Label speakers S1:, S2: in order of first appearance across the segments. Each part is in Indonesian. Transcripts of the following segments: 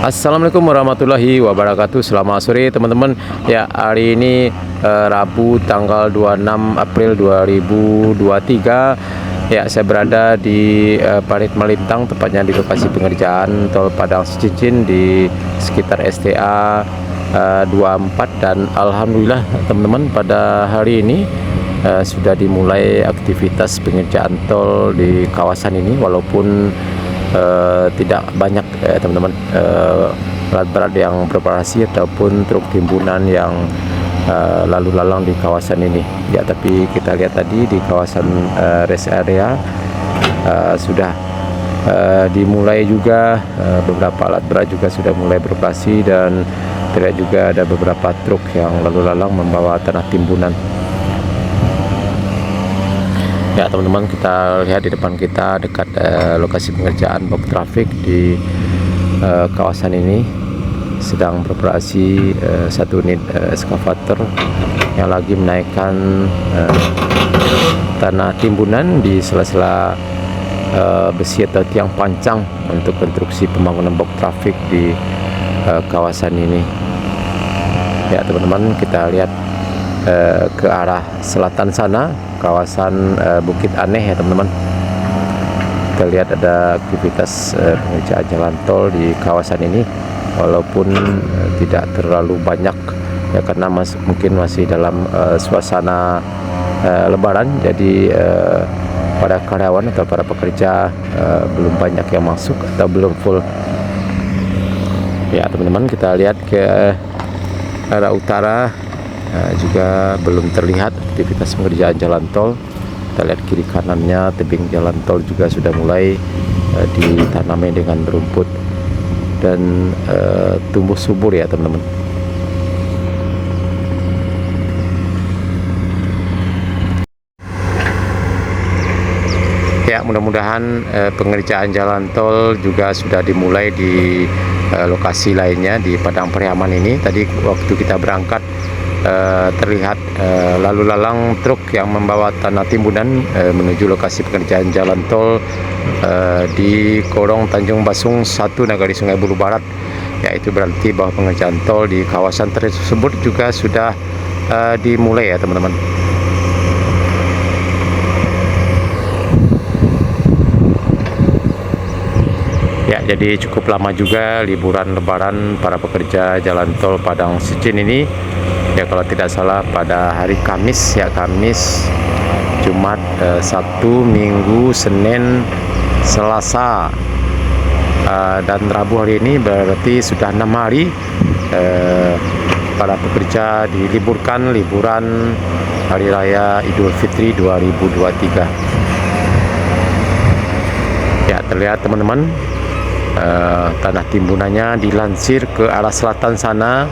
S1: Assalamualaikum warahmatullahi wabarakatuh. Selamat sore teman-teman. Ya, hari ini Rabu tanggal 26 April 2023. Ya, saya berada di Parit Melintang, tepatnya di lokasi pengerjaan tol Padang Cincin di sekitar STA 24, dan alhamdulillah teman-teman, pada hari ini sudah dimulai aktivitas pengerjaan tol di kawasan ini, walaupun tidak banyak teman-teman alat berat yang beroperasi ataupun truk timbunan yang lalu lalang di kawasan ini. Ya, tapi kita lihat tadi di kawasan rest area sudah dimulai juga, beberapa alat berat juga sudah mulai beroperasi, dan terlihat juga ada beberapa truk yang lalu lalang membawa tanah timbunan. Ya teman-teman, kita lihat di depan kita dekat lokasi pengerjaan bab trafik di kawasan ini sedang beroperasi satu unit eskavator yang lagi menaikkan tanah timbunan di sela-sela besi atau tiang pancang untuk konstruksi pembangunan bab trafik di kawasan ini. Ya teman-teman, kita lihat ke arah selatan sana, kawasan Bukit Aneh ya teman-teman. Kita lihat ada aktivitas pengerjaan jalan tol di kawasan ini, walaupun tidak terlalu banyak ya, karena mungkin masih dalam suasana lebaran, jadi para karyawan atau para pekerja belum banyak yang masuk atau belum full. Ya teman-teman, kita lihat ke arah utara, juga belum terlihat aktivitas pengerjaan jalan tol. Kita lihat kiri kanannya, tebing jalan tol juga sudah mulai ditanami dengan rumput dan tumbuh subur ya teman-teman. Ya, mudah-mudahan pengerjaan jalan tol juga sudah dimulai di lokasi lainnya di Padang Pariaman ini. Tadi waktu kita berangkat terlihat lalu lalang truk yang membawa tanah timbunan menuju lokasi pekerjaan jalan tol di Korong Tanjung Basung 1 Nagari Sungai Bulu Barat. Yaitu berarti bahwa pengerjaan tol di kawasan tersebut juga sudah dimulai ya teman-teman. Ya, jadi cukup lama juga liburan lebaran para pekerja jalan tol Padang Cincin ini. Ya, kalau tidak salah pada hari Kamis ya, Kamis, Jumat, Sabtu, Minggu, Senin, Selasa, dan Rabu hari ini, berarti sudah 6 hari para pekerja diliburkan liburan Hari Raya Idul Fitri 2023. Ya, terlihat teman-teman, tanah timbunannya dilansir ke arah selatan sana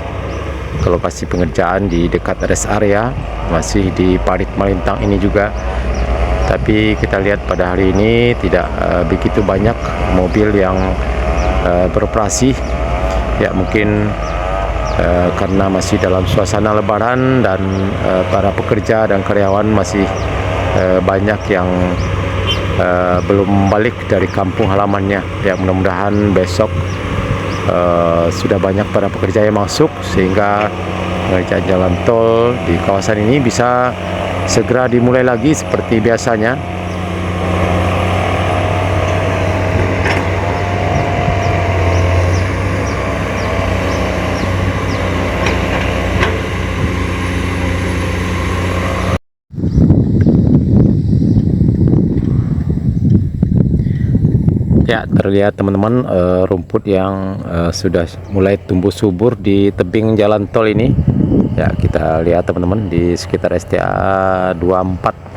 S1: ke lokasi pengerjaan di dekat rest area, masih di Parit Melintang ini juga. Tapi kita lihat pada hari ini tidak begitu banyak mobil yang beroperasi. Ya, mungkin karena masih dalam suasana lebaran, dan para pekerja dan karyawan masih banyak yang belum balik dari kampung halamannya. Ya, mudah-mudahan besok sudah banyak para pekerja yang masuk, sehingga pengerjaan jalan tol di kawasan ini bisa segera dimulai lagi seperti biasanya. Ya, terlihat teman-teman rumput yang sudah mulai tumbuh subur di tebing jalan tol ini. Ya, kita lihat teman-teman di sekitar STA 24.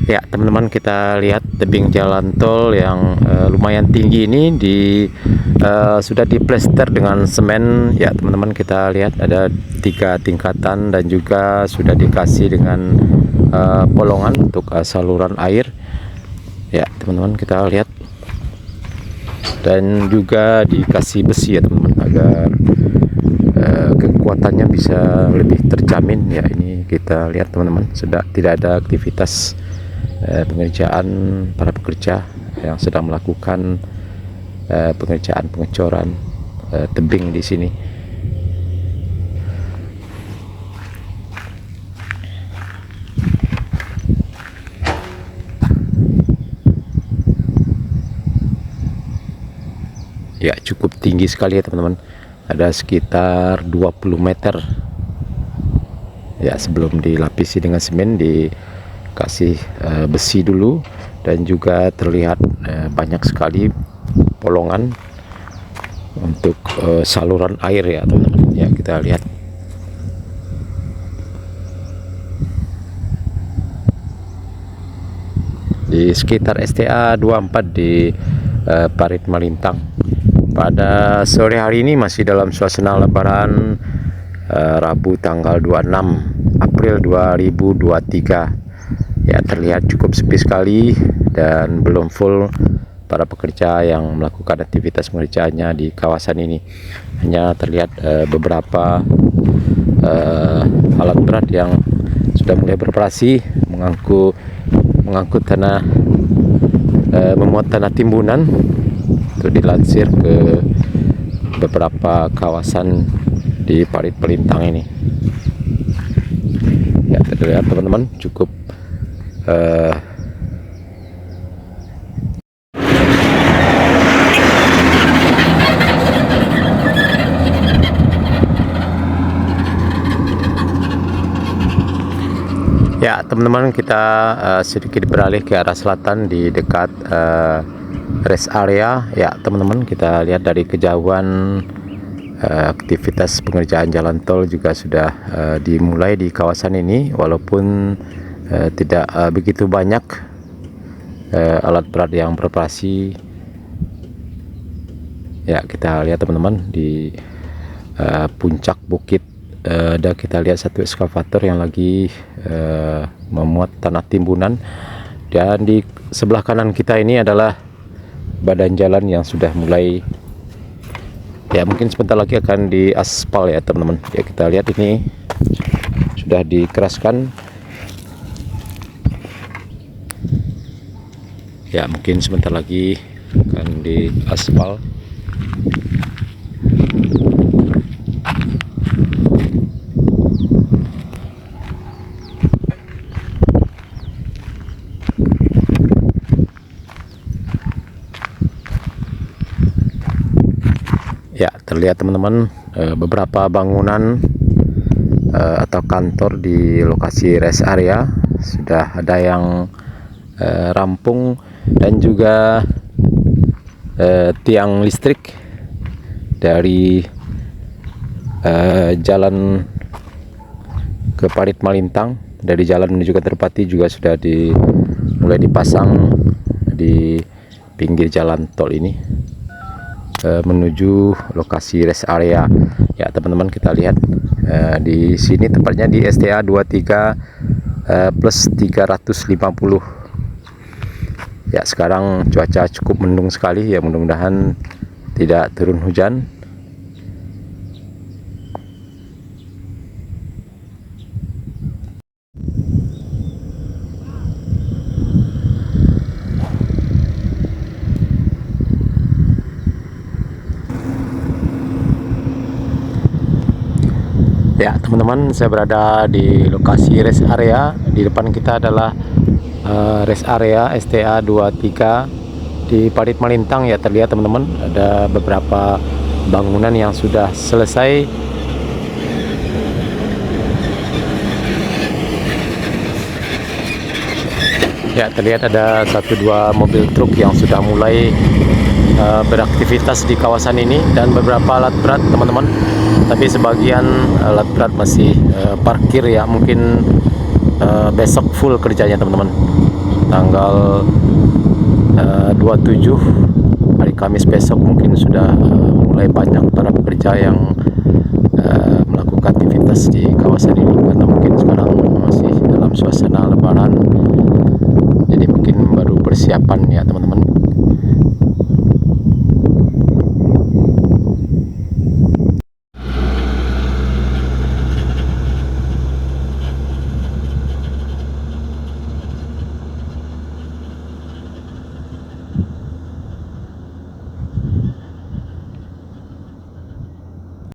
S1: Ya teman-teman, kita lihat tebing jalan tol yang lumayan tinggi ini sudah diplester dengan semen. Ya teman-teman, kita lihat ada 3 tingkatan dan juga sudah dikasih dengan bolongan untuk saluran air. Ya teman-teman, kita lihat, dan juga dikasih besi ya teman-teman agar kekuatannya bisa lebih terjamin. Ya ini kita lihat teman-teman, sudah tidak ada aktivitas pengerjaan para pekerja yang sedang melakukan pengerjaan pengecoran tebing di sini. Ya cukup tinggi sekali ya teman-teman, ada sekitar 20 meter. Ya sebelum dilapisi dengan semen, dikasih besi dulu, dan juga terlihat banyak sekali bolongan untuk saluran air ya teman-teman. Ya kita lihat. Di sekitar STA 24 di Parit Malintang. Pada sore hari ini masih dalam suasana lebaran, Rabu tanggal 26 April 2023. Ya terlihat cukup sepi sekali dan belum full para pekerja yang melakukan aktivitas pengerjaannya di kawasan ini. Hanya terlihat beberapa alat berat yang sudah mulai beroperasi mengangkut tanah, memuat tanah timbunan untuk dilansir ke beberapa kawasan di Parit Malintang ini. Ya terlihat teman-teman, cukup ya teman-teman, kita sedikit beralih ke arah selatan di dekat rest area. Ya teman-teman, kita lihat dari kejauhan aktivitas pengerjaan jalan tol juga sudah dimulai di kawasan ini, walaupun tidak begitu banyak alat berat yang beroperasi. Ya kita lihat teman-teman, di puncak bukit ada kita lihat satu ekskavator yang lagi memuat tanah timbunan, dan di sebelah kanan kita ini adalah badan jalan yang sudah mulai, ya mungkin sebentar lagi akan diaspal ya teman-teman. Ya kita lihat ini sudah dikeraskan, ya mungkin sebentar lagi akan diaspal. Ya terlihat teman-teman, beberapa bangunan atau kantor di lokasi rest area sudah ada yang rampung, dan juga tiang listrik dari jalan ke Parit Malintang, dari jalan menuju ke Terpati juga sudah mulai dipasang di pinggir jalan tol ini menuju lokasi rest area. Ya teman-teman, kita lihat di sini tepatnya di STA 23 plus 350. Ya sekarang cuaca cukup mendung sekali ya, mudah-mudahan tidak turun hujan. Ya teman-teman, saya berada di lokasi rest area. Di depan kita adalah rest area STA 23 di Parit Malintang. Ya terlihat teman-teman, ada beberapa bangunan yang sudah selesai. Ya terlihat ada 1-2 mobil truk yang sudah mulai beraktivitas di kawasan ini, dan beberapa alat berat teman-teman. Tapi sebagian alat berat masih parkir ya, mungkin besok full kerjanya teman-teman. tanggal 27 hari Kamis besok mungkin sudah mulai banyak para pekerja yang melakukan aktivitas di kawasan ini, karena mungkin sekarang masih dalam suasana lebaran, jadi mungkin baru persiapan ya teman-teman.